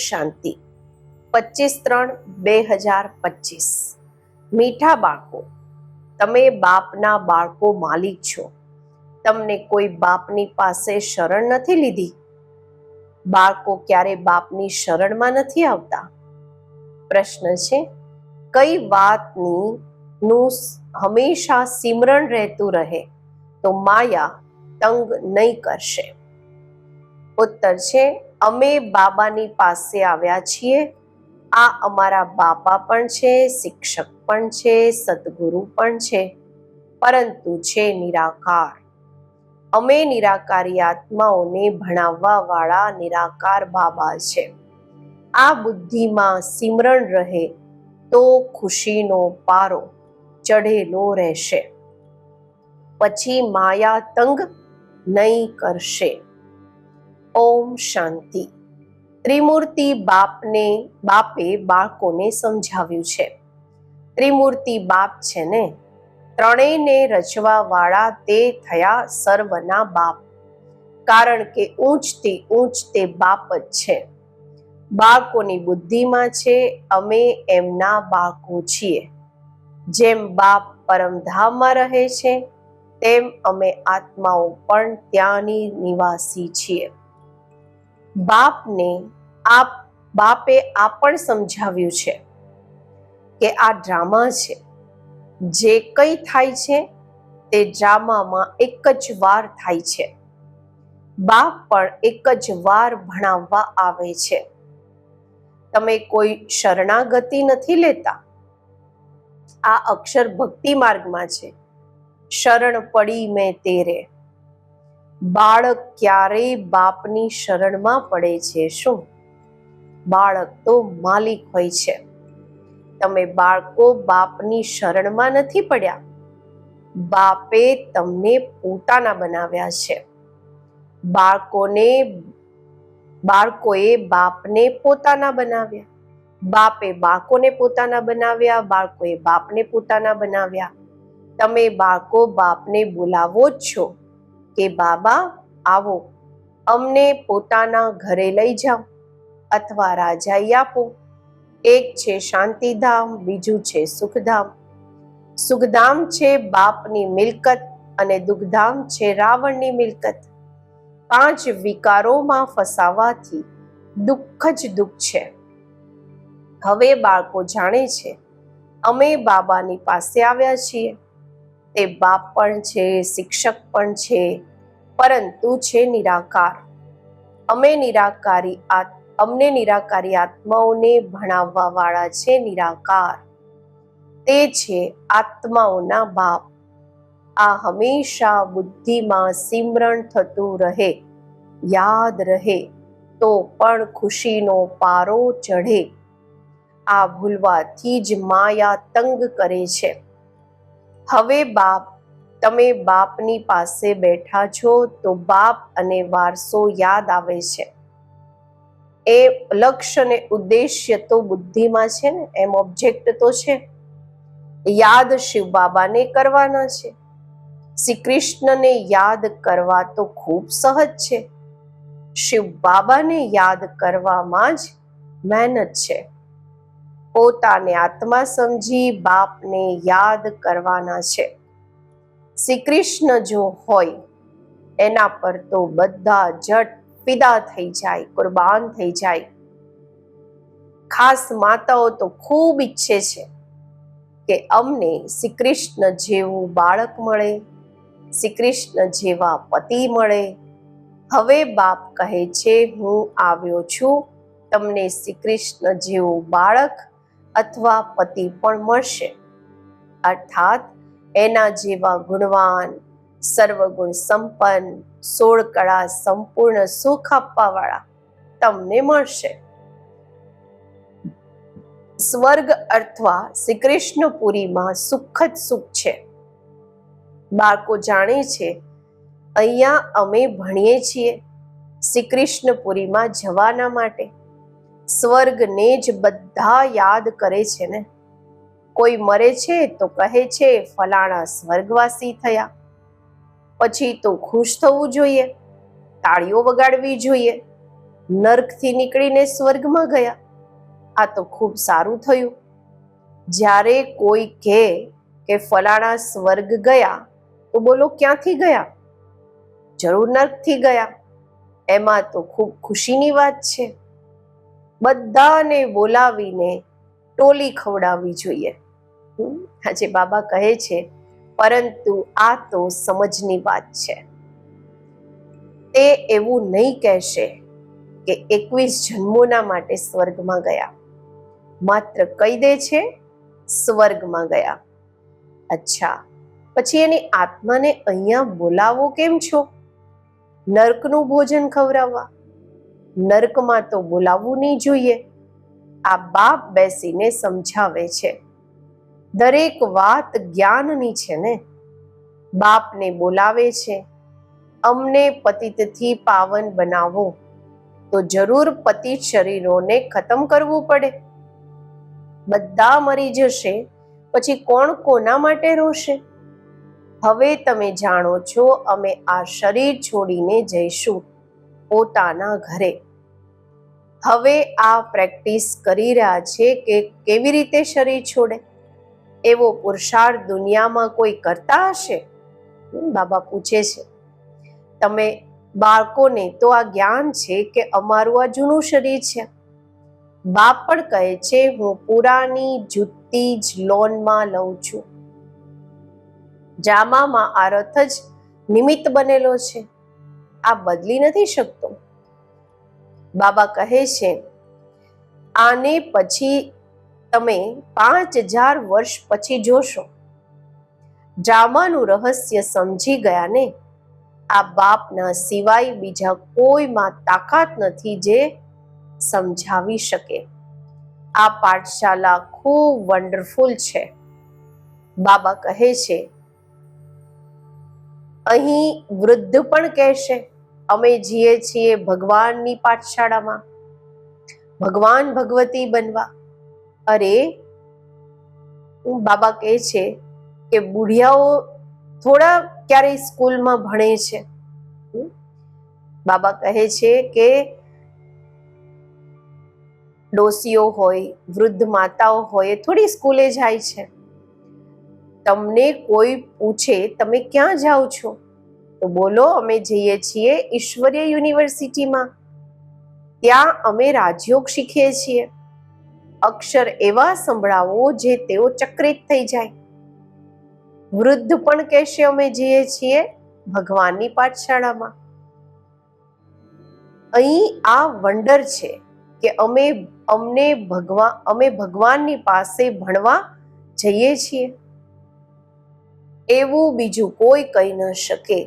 શાંતિ. 25/3/2025. મીઠા બાળકો, તમે બાપના બાળકો માલિક છો. તમને કોઈ બાપની પાસે શરણ નથી લીધી. બાળકો ક્યારે બાપની શરણમાં નથી આવતા. પ્રશ્ન છે, કઈ વાતનું હંમેશા સિમરણ રહેતું રહે તો માયા તંગ નહીં કરશે? ઉત્તર છે, અમે બાબાની પાસે આવ્યા છીએ. આ અમારા બાપા પણ છે, શિક્ષક પણ છે, સદગુરુ પણ છે, પરંતુ છે નિરાકાર. અમે નિરાકારી આત્માઓને ભણાવવા વાળા નિરાકાર બાબા છે. આ બુદ્ધિમાં સિમરણ રહે તો ખુશીનો પારો ચઢેલો રહેશે. પછી માયા તંગ નહીં કરશે. ઓમ શાંતિ. ત્રિમૂર્તિ બાપે બાળકોને સમજાવ્યું છે. ત્રિમૂર્તિ બાપ છે ને, ત્રણેયને રચવા વાળા તે થયા સર્વના બાપ. કારણ કે ઊંચથી ઊંચ તે બાપ જ છે. બાળકોની બુદ્ધિમાં છે અમે એમના બાળકો છીએ. જેમ બાપ પરમધામમાં રહે છે તેમ અમે આત્માઓ પણ ત્યાંની નિવાસી છીએ. બાપે આ પણ સમજાવ્યું છે કે આ ડ્રામા છે. જે કંઈ થાય છે તે ડ્રામામાં એક જ વાર થાય છે. બાપ પણ એક જ વાર ભણાવવા આવે છે. તમે કોઈ શરણાગતિ નથી લેતા. આ અક્ષર ભક્તિ માર્ગમાં છે. શરણ પડી મેં તેરે. બાળક ક્યારેય બાપની શરણમાં પડે છે શું? બાળક તો માલિક હોય છે. તમે બાળકો બાપની શરણમાં નથી પડ્યા. બાપે તમને પોતાના બનાવ્યા છે. બાળકોએ બાપને પોતાના બનાવ્યા. બાપે બાળકોને પોતાના બનાવ્યા. બાળકોએ બાપને પોતાના બનાવ્યા. તમે બાળકો બાપને બોલાવો જ છો કે બાબા આવો, અમને પોતાના ઘરે લઈ જાઓ અથવા રાજાઈ આપો. એક છે શાંતિધામ, બીજું છે સુખધામ. સુખધામ છે બાપની મિલકત અને દુઃખધામ છે રાવણની મિલકત. 5 વિકારોમાં ફસાવાથી દુઃખ જ દુઃખ છે. હવે બાળકો જાણે છે અમે બાબાની પાસે આવ્યા છીએ. તે બાપ પણ છે, શિક્ષક પણ છે, પરંતુ છે નિરાકાર. અમને નિરાકારી આત્માઓને ભણાવવા વાળા છે નિરાકાર. તે છે આત્માઓના બાપ. આ હંમેશા બુદ્ધિમાં સિમરણ થતું રહે, યાદ રહે તો પણ ખુશીનો પારો ચઢે. આ ભૂલવાથી જ માયા તંગ કરે છે. હવે તમે બાપની પાસે બેઠા છો તો બાપ અને વારસો યાદ આવે છે. એ લક્ષ્ય ને ઉદ્દેશ્ય તો બુદ્ધિમાં છે ને, એમ ઓબ્જેક્ટ તો છે. યાદ શિવ બાબાને કરવાના છે. શ્રી કૃષ્ણને યાદ કરવા તો ખૂબ સહજ છે. શિવ બાબાને યાદ કરવામાં જ મહેનત છે. પોતાને આત્મા સમજી બાપને યાદ કરવાના છે. શ્રી કૃષ્ણ જો હોય એના પર તો બધા જટ ફિદા થઈ જાય, કુરબાન થઈ જાય. ખાસ માતાઓ તો ખૂબ ઈચ્છે છે કે અમને શ્રી કૃષ્ણ જેવું બાળક મળે, શ્રી કૃષ્ણ જેવા પતિ મળે. હવે બાપ કહે છે હું આવ્યો છું, તમને શ્રી કૃષ્ણ જેવું બાળક અથવા પતિ પણ મળશે. અર્થાત એના જેવા ગુણવાન, સર્વગુણ સંપન્ન, 16 કળા સંપૂર્ણ સુખ આપવા વાળા તમને મળશે. સ્વર્ગ અથવા શ્રી કૃષ્ણપુરીમાં સુખ જ સુખ છે. બાળકો જાણે છે અહીંયા અમે ભણીએ છીએ શ્રી કૃષ્ણપુરીમાં જવાના માટે. સ્વર્ગને જ બધા યાદ કરે છે ને. કોઈ મરે છે તો કહે છે ફલાણા સ્વર્ગવાસી થયા. પછી તો ખુશ થવું જોઈએ, તાળીઓ વગાડવી જોઈએ. નર્કથી નીકળીને સ્વર્ગમાં ગયા. આ તો ખૂબ સારું થયું. જ્યારે કોઈ કહે કે ફલાણા સ્વર્ગ ગયા, તો બોલો ક્યાંથી ગયા? જરૂર નર્કથી ગયા. એમાં તો ખૂબ ખુશીની વાત છે. બધાને બોલાવીને ટોલી ખવડાવવી જોઈએ. આજે બાબા કહે છે, પરંતુ આ તો સમજની વાત છે. તે એવું નહીં કહેશે કે 21 જન્મોના માટે સ્વર્ગમાં ગયા. માત્ર કહી દે છે સ્વર્ગમાં ગયા. અચ્છા, પછી એની આત્માને અહીંયા બોલાવો કેમ છો? નર્કનું ભોજન ખવડાવવા. નર્કમાં તો બોલાવવું નહીં જોઈએ. આ બાપ બેસીને સમજાવે છે. દરેક વાત જ્ઞાનની છે ને. બાપને બોલાવે છે, અમને પતિતથી પાવન બનાવો, તો જરૂર પતિત શરીરોને ખતમ કરવું પડે. બધા મરી જશે, પછી કોણ કોના માટે રોશે? હવે તમે જાણો છો, અમે આ શરીર છોડીને જઈશું પોતાના ઘરે. હવે આ પ્રેક્ટિસ કરી રહ્યા છે કે કેવી રીતે શરીર છોડે. એવો પુરુષાર્થ દુનિયામાં કોઈ કરતા હશે? બાબા પૂછે છે. તમે બાળકોને તો આ જ્ઞાન છે કે અમારું આ જૂનું શરીર છે. બાપ પણ કહે છે, હું પુરાની જૂતી જ લોનમાં લઉં છું. જામામાં આ રથ જ નિમિત્ત બનેલો છે, આ બદલી નથી શકતો. બાબા કહે છે, આને પછી તમે 5000 વર્ષ પછી જોશો. જામાનું રહસ્ય સમજી ગયા ને? આ બાપના સિવાય બીજા કોઈમાં તાકાત નથી જે સમજાવી શકે. આ પાઠશાલા ખૂબ વન્ડરફુલ છે. બાબા કહે છે, અહીં વૃદ્ધ પણ કહેશે, અમે જીએ છીએ ભગવાનની પાઠશાળામાં, ભગવાન ભગવતી બનવા. અરે, બાબા કહે છે કે બુઢિયાઓ થોડા ક્યારેય સ્કૂલમાં ભણે છે. બાબા કહે છે કે ડોસીઓ હોય, વૃદ્ધ માતાઓ હોય, થોડી સ્કૂલે જાય છે. તમને કોઈ પૂછે તમે ક્યાં જાઓ છો, તો બોલો અમે જઈએ છીએ ઈશ્વરીય યુનિવર્સિટીમાં. ત્યાં અમે રાજયોગ શીખીએ છીએ. અક્ષર એવા સંભળાવો જે તેઓ ચકરિત થઈ જાય. વૃદ્ધ પણ કહેશે, અમે જઈએ છીએ ભગવાનની પાઠશાળામાં. અહીં આ વંડર છે કે અમે ભગવાનની પાસે ભણવા જઈએ છીએ. એવું બીજું કોઈ કહી ન શકે.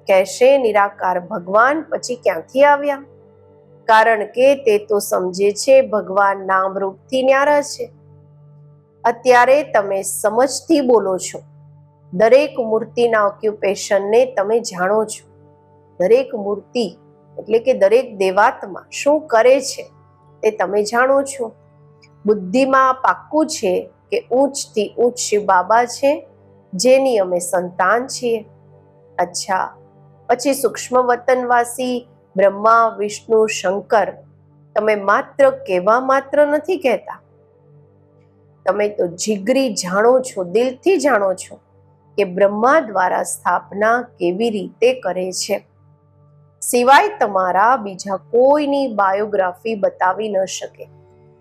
કહેશે નિરાકાર ભગવાન પછી ક્યાંથી આવ્યા? કારણ કે તે તો સમજે છે ભગવાન નામ રૂપથી ન્યારા છે. અત્યારે તમે સમજથી બોલો છો. દરેક મૂર્તિના ઓક્યુપેશનને તમે જાણો છો. દરેક મૂર્તિ એટલે કે દરેક દેવાત્મા શું કરે છે તે તમે જાણો છો. બુદ્ધિમાં પાક્કું છે કે ઊંચથી ઊંચ શિવ બાબા છે, જેની અમે સંતાન છીએ. અચ્છા, પછી સૂક્ષ્મ વતનવાસી બ્રહ્મા, વિષ્ણુ, શંકર તમે માત્ર કહેવા માત્ર નથી કહેતા. તમે તો જીગરી જાણો છો, દિલથી જાણો છો કે બ્રહ્મા દ્વારા સ્થાપના કેવી રીતે કરે છે. સિવાય તમારા બીજા કોઈની બાયોગ્રાફી બતાવી ન શકે.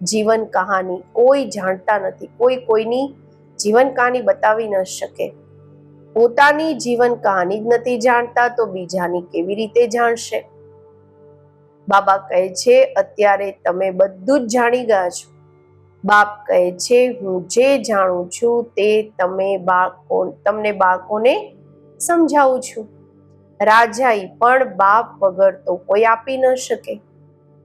જીવન કહાની કોઈ જાણતા નથી. કોઈ કોઈની જીવન કહાની બતાવી ન શકે. પોતાની જીવન કહાની જ નથી જાણતા તો બીજાની કેવી રીતે જાણશે? બાબા કહે છે, અત્યારે તમે બધું જ જાણી ગયા છો. બાપ કહે છે, હું જે જાણું છું તે તમને બાળકોને સમજાવું છું. રાજાઈ પણ બાપ વગર તો કોઈ આપી ન શકે.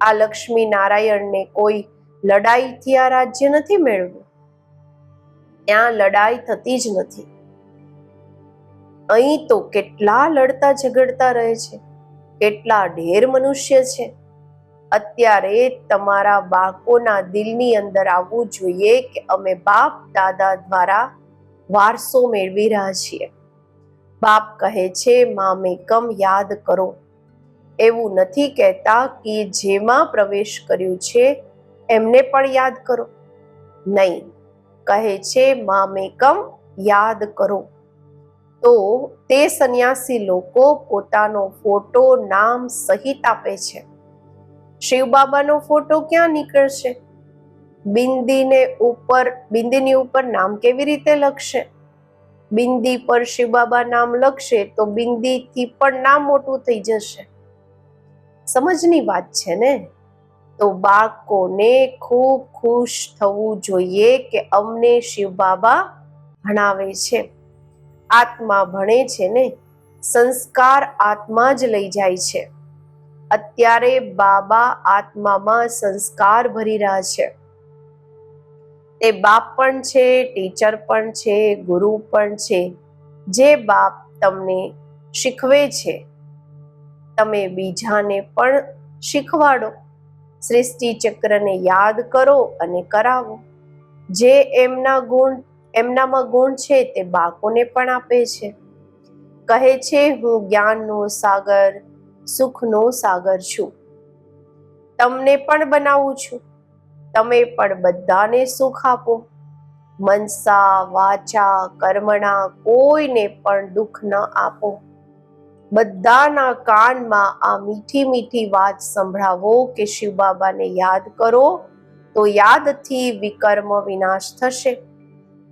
આ લક્ષ્મી નારાયણને કોઈ લડાઈથી આ રાજ્ય નથી મેળવ્યું. ત્યાં લડાઈ થતી જ નથી. અહીં તો કેટલા લડતા ઝઘડતા રહે છે, કેટલા ઢેર મનુષ્ય છે. અત્યારે તમારા બાળકોના દિલની અંદર આવવું જોઈએ કે અમે બાપ દાદા દ્વારા વારસો મેળવી રહ્યા છીએ. બાપ કહે છે, મામેકમ યાદ કરો. એવું નથી કહેતા કે જેમાં પ્રવેશ કર્યું છે એમને પણ યાદ કરો. નહીં, કહે છે મામેકમ યાદ કરો. તો તે સંન્યાસી લોકો પોતાનો ફોટો નામ સહિત આપે છે. શિવ બાબાનો ફોટો ક્યાં નીકળશે? બિંદીની ઉપર નામ કેવી રીતે લખશે? બિંદી પર શિવ બાબા નામ લખશે તો બિંદીથી પણ નામ મોટું થઈ જશે. સમજની વાત છે ને? તો બાળકોને ખૂબ ખુશ થવું જોઈએ કે અમને શિવ બાબા ભણાવે છે. આત્મા ભણે છે ને, સંસ્કાર આત્મા જ લઈ જાય છે. અત્યારે બાબા આત્મામાં સંસ્કાર ભરી રહ્યા છે. તે બાપ પણ છે, ટીચર પણ છે, ગુરુ પણ છે. જે બાપ તમને શીખવે છે તમે બીજાને પણ શીખવાડો. સૃષ્ટિ ચક્રને યાદ કરો અને કરાવો. જે એમનામાં ગુણ છે તે બાળકોને પણ આપે છે. કહે છે હું જ્ઞાનનો સાગર, સુખનો સાગર છું. તમને પણ બનાવું છું. તમે પણ બધાને સુખ આપો. મનસા વાચા કર્મણા કોઈને પણ દુઃખ ન આપો. બધાના કાનમાં આ મીઠી મીઠી વાત સંભળાવો કે શિવ બાબાને યાદ કરો તો યાદથી વિકર્મ વિનાશ થશે.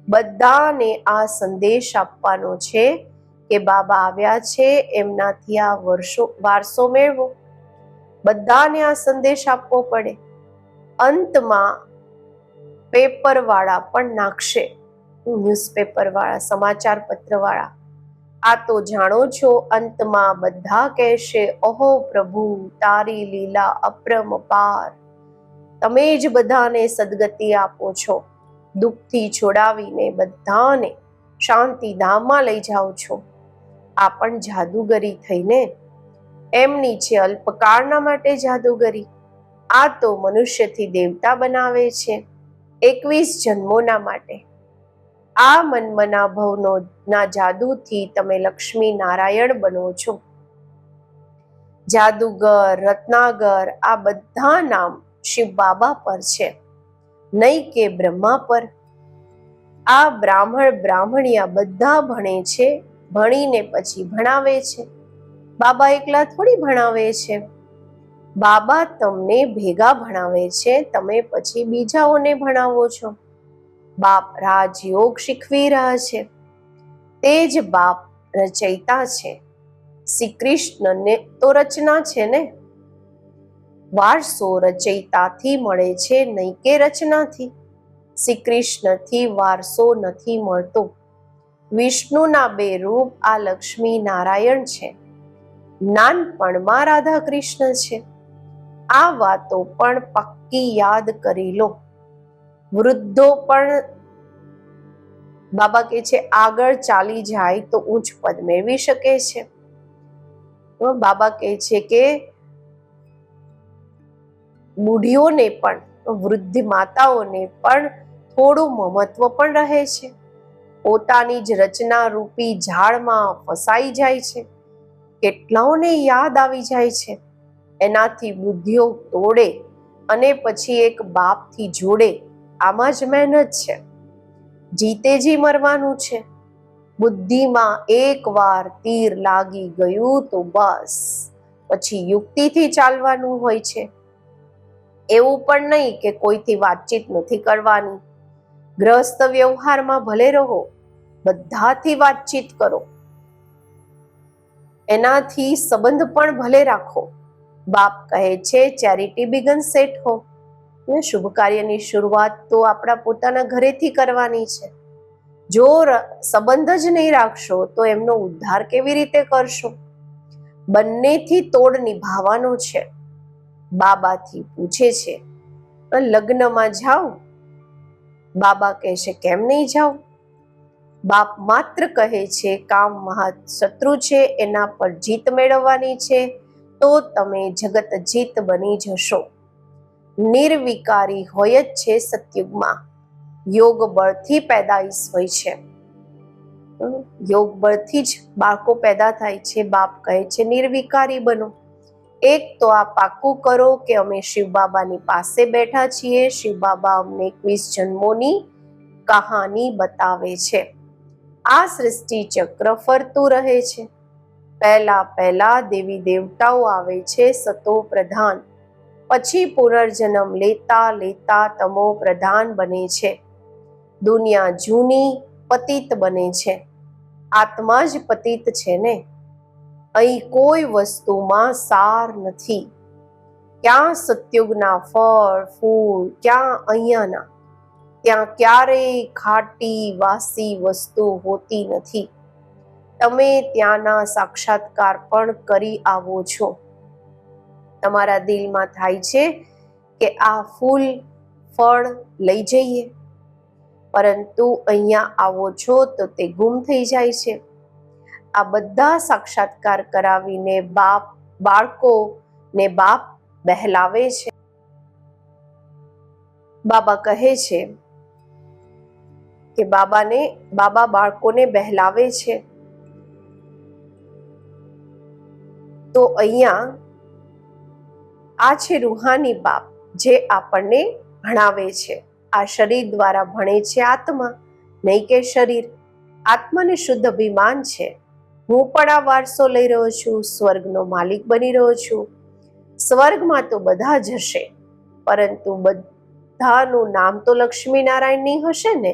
બધાને આ સંદેશ આપવાનો છે કે બાબા આવ્યા છે, એમનાથી આ વારસો મેળવો. બધાને આ સંદેશ આપવો પડે. અંતમાં પેપર વાળા પણ નાખશે, ન્યૂઝપેપર વાળા, સમાચાર પત્ર વાળા. આ તો જાણો છો, અંતમાં બધા કહેશે ઓહો પ્રભુ તારી લીલા અપરંપાર. તમે જ બધાને સદગતિ આપો છો. દુઃખથી છોડાવીને બધાને શાંતિધામમાં લઈ જાઓ છો. આ પણ જાદુગરી થઈને. એમની છે અલ્પકાળના માટે જાદુગરી. આ તો મનુષ્યથી દેવતા બનાવે છે 21 જન્મોના માટે. આ મનમના ભવના જાદુથી તમે લક્ષ્મી નારાયણ બનો છો. જાદુગર, રત્નાગર આ બધા નામ શિવ બાબા પર છે, નહીં કે બ્રહ્મા પર. આ બ્રાહ્મણિયા બધા ભણે છે, ભણીને પછી ભણાવે છે. બાબા એકલા થોડી ભણાવે છે. બાબા તમને ભેગા ભણાવે છે, તમે પછી બીજાઓને ભણાવો છો. બાપ રાજયોગ શીખવી રહ્યા છે. તે જ બાપ રચયિતા છે. શ્રી કૃષ્ણને તો રચના છે ને. વારસો રચયિતાથી મળે છે, નહીં કે રચનાથી. શ્રી કૃષ્ણથી વારસો નથી મળતો. વિષ્ણુના 2 રૂપ આ લક્ષ્મી નારાયણ છે. નાનપણમાં રાધા કૃષ્ણ છે. આ વાતો પણ પક્કી યાદ કરી લો. વૃદ્ધો પણ બાબા કહે છે આગળ ચાલી જાય તો ઉચ્ચ પદ મેળવી શકે છે. બાબા કહે છે કે બુઢીઓને પણ, વૃદ્ધ માતાઓને પણ થોડું મહત્વ પણ રહે છે. પોતાની જ રચના રૂપી ઝાડમાં ફસાઈ જાય છે. કેટલાઓને યાદ આવી જાય છે. એનાથી બુદ્ધિઓ તોડે અને પછી એક બાપથી જોડે. આમાં જ મહેનત છે. જીતે જી મરવાનું છે. બુદ્ધિમાં એકવાર તીર લાગી ગયું તો બસ પછી યુક્તિથી ચાલવાનું હોય છે. એવું પણ નહીં કે કોઈથી વાતચીત નથી કરવાની. ગ્રસ્ત વ્યવહારમાં ભલે રહો, બધાથી વાતચીત કરો. એનાથી સંબંધ પણ ભલે રાખો. બાપ કહે છે ચેરિટી બિગન્સ એટ હોમ. શુભ કાર્યની શરૂઆત તો આપણા પોતાના ઘરેથી કરવાની છે. જો સંબંધ જ નહીં રાખશો તો એમનો ઉદ્ધાર કેવી રીતે કરશો? બંનેથી તોડ નિભાવવાનો છે. બાબાથી પૂછે છે લગ્નમાં જાઓ? બાબા કહેશે કેમ નહીં જાઓ? બાપ માત્ર કહે છે કામ મહાશત્રુ છે, એના પર જીત મેળવવાની છે, તો તમે જગત જીત બની જશો. નિર્વિકારી હોય જ છે સતયુગમાં. યોગ બળથી પેદાઈશ હોય છે. યોગ બળથી જ બાળકો પેદા થાય છે. બાપ કહે છે નિર્વિકારી બનો. એક તો આ પાક્કું કરો કે અમે શિવ બાબાની પાસે બેઠા છીએ. શિવ બાબા અમને 21 જન્મોની કહાની બતાવે છે. આ સૃષ્ટિ ચક્ર ફરતું રહે છે. પહેલા દેવી દેવતાઓ આવે છે સતો પ્રધાન, પછી પુનર્જન્મ લેતા લેતા તમો પ્રધાન બને છે. દુનિયા જૂની પતિત બને છે. આત્મા જ પતિત છે ને. અહીં કોઈ વસ્તુમાં સાર નથી. ક્યાં સતયુગના ફળ ફૂલ, ક્યાં અહીંયાના. ત્યાં ક્યારેય ખાટી વાસી વસ્તુ હોતી નથી. તમે ત્યાંના સાક્ષાત્કાર પણ કરી આવો છો. તમારા દિલમાં થાય છે કે આ ફૂલ ફળ લઈ જઈએ, પરંતુ અહીંયા આવો છો તો તે ગુમ થઈ જાય છે. આ બધા સાક્ષાત્કાર કરાવીને બાળકોને બાપ બહેલાવે છે. બાબા કહે છે કે બાબા બાળકોને બહેલાવે છે. તો અહીંયા આ છે રૂહાની બાપ જે આપણને ભણાવે છે. આ શરીર દ્વારા ભણે છે આત્મા, નહીં કે શરીર. આત્માને શુદ્ધ અભિમાન છે. હું પણ આ વારસો લઈ રહ્યો છું, સ્વર્ગનો માલિક બની રહ્યો છું. સ્વર્ગમાં તો બધા જ હશે, પરંતુ બધાનું નામ તો લક્ષ્મીનારાયણની હશે ને.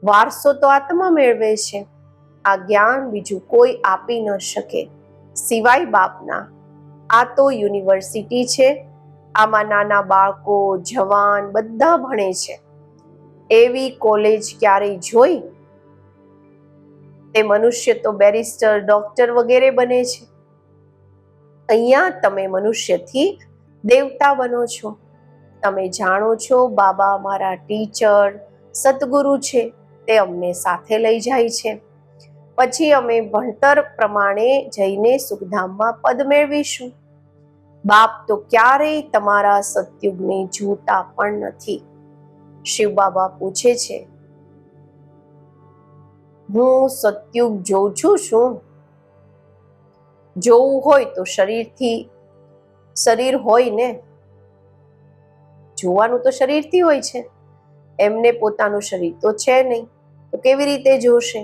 વારસો તો આત્મા મેળવે છે. આ જ્ઞાન બીજું કોઈ આપી ન શકે સિવાય બાપના. આ તો યુનિવર્સિટી છે. આમાં નાના બાળકો, જવાન બધા ભણે છે. એવી કોલેજ ક્યારેય જોઈ? તે મનુષ્ય તો બેરિસ્ટર, ડોક્ટર વગેરે બને છે. અહીંયા તમે મનુષ્યથી દેવતા બનો છો. તમે જાણો છો બાબા અમારા ટીચર, સતગુરુ છે. તે અમને સાથે લઈ જાય છે. પછી અમે ભણતર પ્રમાણે જઈને સુખધામમાં પદ મેળવીશું. બાપ તો ક્યારેય તમારા સતયુગને જોતા પણ નથી. શિવ બાબા પૂછે છે, હું સતયુગ જોઉં છું શું? જોવું હોય તો શરીર હોય ને. જોવાનું તો શરીરથી હોય છે. એમને પોતાનું શરીર તો છે નહીં, તો કેવી રીતે જોશે?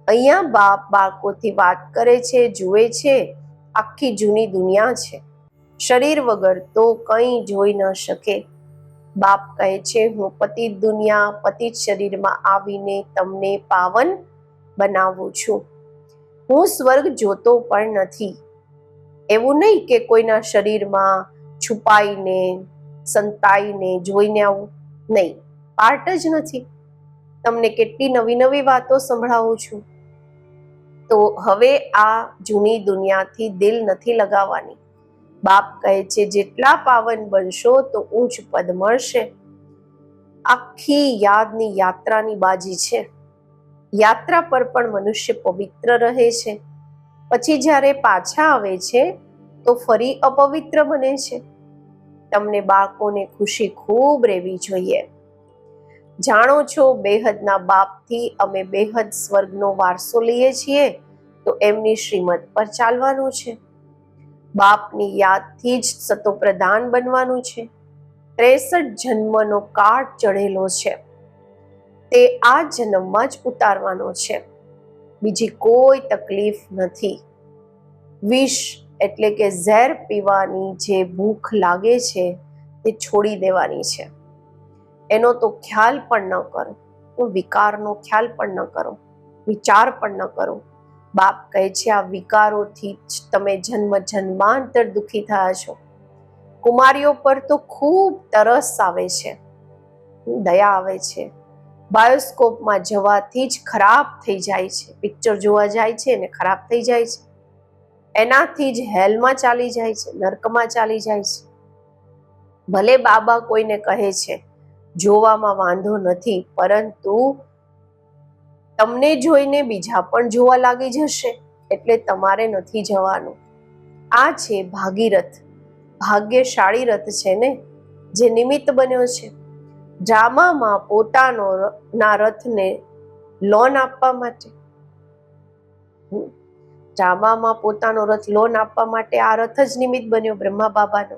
અહીંયા બાપ બાળકોથી વાત કરે છે, જુએ છે. આખી જૂની દુનિયા છે. શરીર વગર તો કંઈ જોઈ ન શકે. બાપ કહે છે, હું પતિત દુનિયા, પતિત શરીરમાં આવીને તમને પાવન બનાવું છું. હું સ્વર્ગ જોતો પણ નથી. એવું નહીં કે કોઈના શરીરમાં છુપાઈને સંતાઈને જોઈને આવું. નહીં, પાર્ટ જ નથી. તમને કેટલી નવી નવી વાતો સંભળાવું છું. તો હવે આ જૂની દુનિયાથી દિલ નથી લગાવવાની. બાપ કહે છે, જેટલા પાવન બનશો તો ઊંચ પદ મળશે. આખી યાદની યાત્રાની બાજી છે. યાત્રા પર પણ મનુષ્ય પવિત્ર રહે છે. પછી જ્યારે પાછા આવે છે તો ફરી અપવિત્ર બને છે. તમને બાળકોને ખુશી ખૂબ રહેવી જોઈએ. જાણો છો, બેહદના બાપથી અમે બેહદ સ્વર્ગનો વારસો લઈએ છીએ, તો એમની શ્રીમત પર ચાલવાનું છે. બાપની યાદથી જ સતોપ્રધાન બનવાનું છે. 63 જન્મનો કાળ ચઢેલો છે. તે આ જન્મમાં જ ઉતારવાનો છે. બીજી કોઈ તકલીફ નથી. વિષ એટલે કે ઝેર પીવાની જે ભૂખ લાગે છે તે છોડી દેવાની છે. એનો તો ખ્યાલ પણ ન કરો. વિકારનો ખ્યાલ પણ ન કરો, વિચાર પણ ન કરો. બાપ કહે છે, આ વિકારોથી જ તમે જન્મ જન્માંતર દુઃખી થયા છો. કુમારીઓ પર તો ખૂબ તરસ આવે છે, દયા આવે છે. બાયોસ્કોપમાં જવાથી જ ખરાબ થઈ જાય છે. પિક્ચર જોવા જાય છે ને ખરાબ થઈ જાય છે. એનાથી જ હેલમાં ચાલી જાય છે, નર્કમાં ચાલી જાય છે. ભલે બાબા કોઈને કહે છે જોવામાં વાંધો નથી, પરંતુ તમને જોઈને બીજા પણ જોવા લાગી જશે, એટલે તમારે નથી જવાનું. આ છે ભાગીરથ, ભાગ્યશાળી રથ છે ને, જે નિમિત્ત બન્યો છે ડ્રામામાં પોતાના રથને લોન આપવા માટે. ડ્રામામાં પોતાનો રથ લોન આપવા માટે આ રથ જ નિમિત્ત બન્યો બ્રહ્મા બાબાનો.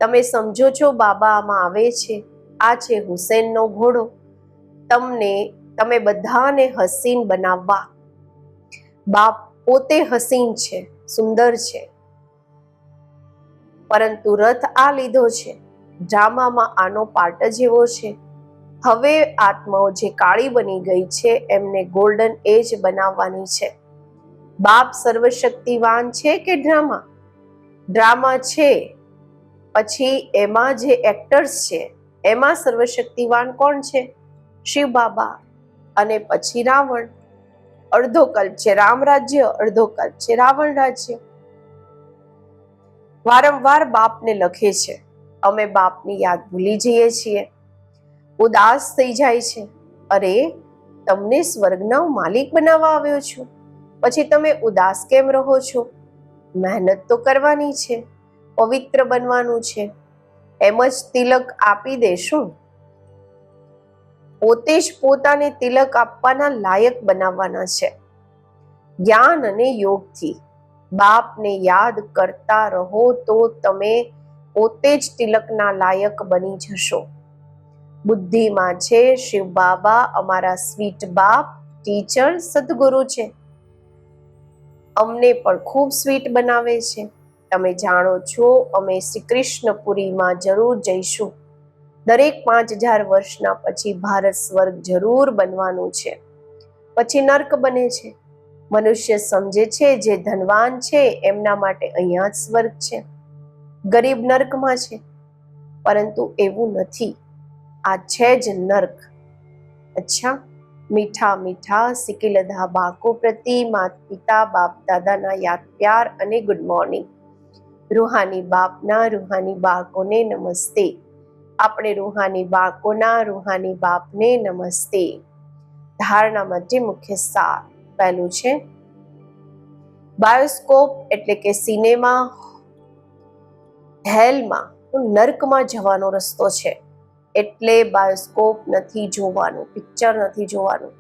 તમે સમજો છો બાબા આમાં આવે છે. આ છે હુસેનનો ઘોડો. તમે બધાને હસીન બનાવવા. બાપ પોતે હસીન છે, સુંદર છે, પરંતુ રથ આ લીધો છે. ડ્રામામાં આનો પાર્ટ જ એવો છે. હવે આત્માઓ જે કાળી બની ગઈ છે એમને ગોલ્ડન એજ બનાવવાની છે. બાપ સર્વશક્તિવાન છે કે ડ્રામા? ડ્રામા છે, પછી એમાં જે એક્ટર્સ છે એમાં સર્વશક્તિવાન કોણ છે? શિવ બાબા. અને પછી રાવણ. અડધો કલ્પ છે રામ રાજ્ય, અડધો કલ્પ છે રાવણ રાજ્ય. વારંવાર બાપને લખે છે. અમે બાપની યાદ ભૂલી જઈએ છીએ, ઉદાસ થઈ જાય છે. અરે, તમને સ્વર્ગનો માલિક બનાવવા આવ્યો છું, પછી તમે ઉદાસ કેમ રહો છો? મહેનત તો કરવાની છે, પવિત્ર બનવાનું છે. એમ જ તિલક આપી દેશું? પોતે જ પોતાને તિલક આપવાના લાયક બનાવવાના છે. જ્ઞાન અને યોગથી બાપને યાદ કરતા રહો તો તમે પોતે જ તિલકના લાયક બની જશો. બુદ્ધિમાં છે શિવ બાબા, અમારા સ્વીટ બાપ, ટીચર, સદગુરુ છે. અમને પણ ખૂબ સ્વીટ બનાવે છે. તમે જાણો છો અમે શ્રી કૃષ્ણપુરીમાં જરૂર જઈશું. દરેક 5000 વર્ષના પછી ભારત સ્વર્ગ જરૂર બનવાનું છે. પછી નર્ક બને છે. મનુષ્ય સમજે છે જે ધનવાન છે એમના માટે અહીંયા જ સ્વર્ગ છે, ગરીબ નર્કમાં છે. પરંતુ એવું નથી, આ છે જ નર્ક. અચ્છા, મીઠા મીઠા સિકિલધા બાળકો પ્રતિ માતા પિતા બાપ દાદાના યાદ પ્યાર અને ગુડ મોર્નિંગ. રૂહાની બાપના રૂહાની બાળકોને નમસ્તે. આપણે રૂહાની બાળકોના રૂહાની બાપને નમસ્તે. ધારણા માટે મુખ્ય સાર. પહેલું છે બાયોસ્કોપ એટલે કે સિનેમા હેલમાં નર્કમાં જવાનો રસ્તો છે. એટલે બાયોસ્કોપ નથી જોવાનું, પિક્ચર નથી જોવાનું.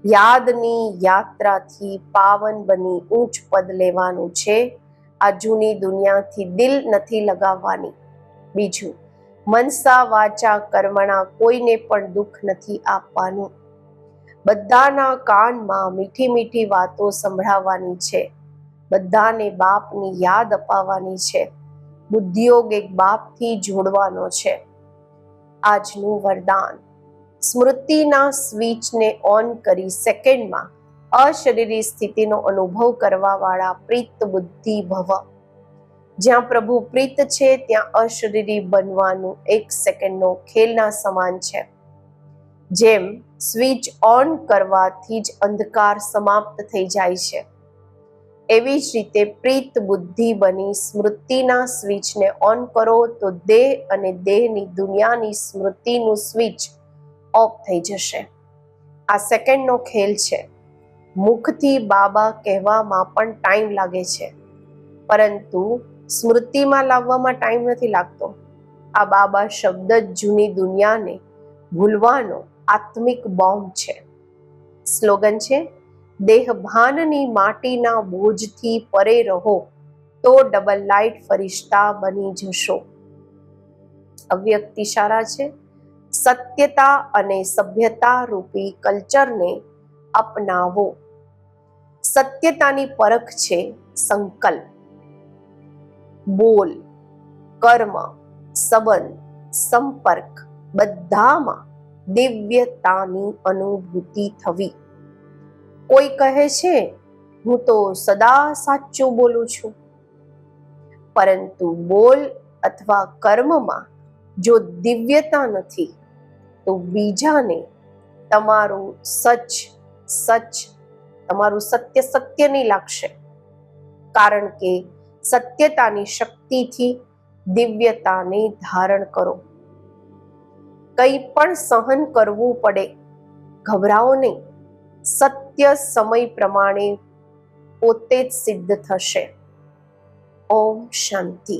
યાદની યાત્રાથી પાવન બની ઊંચ પદ લેવાનું છે. આ જૂની દુનિયાથી દિલ નથી લગાવવાની. બીજું, મનસા વાચા કર્મણા કોઈને પણ દુઃખ નથી આપવાનું. બધાના કાનમાં મીઠી મીઠી વાતો સંભળાવવાની છે. બધાને બાપની યાદ અપાવવાની છે. બુદ્ધિયોગ એક બાપથી જોડવાનો છે. આજનું વરદાન, સ્મૃતિના સ્વિચને ઓન કરી સેકન્ડમાં અશરીરી સ્થિતિનો અનુભવ કરવા વાળા પ્રીત બુદ્ધિ ભવ. જ્યાં પ્રભુ પ્રીત છે ત્યાં અશરીરી બનવાનું 1 સેકન્ડનો ખેલના સમાન છે. જેમ સ્વિચ ઓન કરવાથી જ અંધકાર સમાપ્ત થઈ જાય છે, એવી જ રીતે પ્રીત બુદ્ધિ બની સ્મૃતિના સ્વિચને ઓન કરો તો દેહ અને દેહની દુનિયાની સ્મૃતિનું સ્વિચ ઓફ થઈ જશે. આ સેકન્ડનો ખેલ છે. મુખથી બાબા કહેવામાં પણ ટાઈમ લાગે છે, પરંતુ સ્મૃતિમાં લાવવામાં ટાઈમ નથી લાગતો. આ બાબા શબ્દ જ જૂની દુનિયાને ભૂલવાનો આત્મિક બોમ્બ છે. સ્લોગન છે, દેહભાનની માટીના બોજથી પરે રહો તો ડબલ લાઇટ ફરિશ્તા બની જશો. અવ્યક્ત ઇશારા છે, સત્યતા અને સભ્યતા રૂપી કલ્ચરને અપનાવો. સત્યતાની પરખ છે સંકલ્પ. બોલ, કર્મ, સંબંધ, સંપર્ક બધામાં દિવ્યતાની અનુભૂતિ થવી. કોઈ કહે છે હું તો સદા સાચું બોલું છું, પરંતુ બોલ અથવા કર્મમાં જો દિવ્યતા નથી તો બીજાને તમારું તમારું સત્ય સત્ય નહીં લાગશે. કારણ કે સત્યતાની શક્તિથી દિવ્યતાને ધારણ કરો. કંઈ પણ સહન કરવું પડે, ગભરાઓ નહીં. સત્ય સમય પ્રમાણે પોતે જ સિદ્ધ થશે. ઓમ શાંતિ.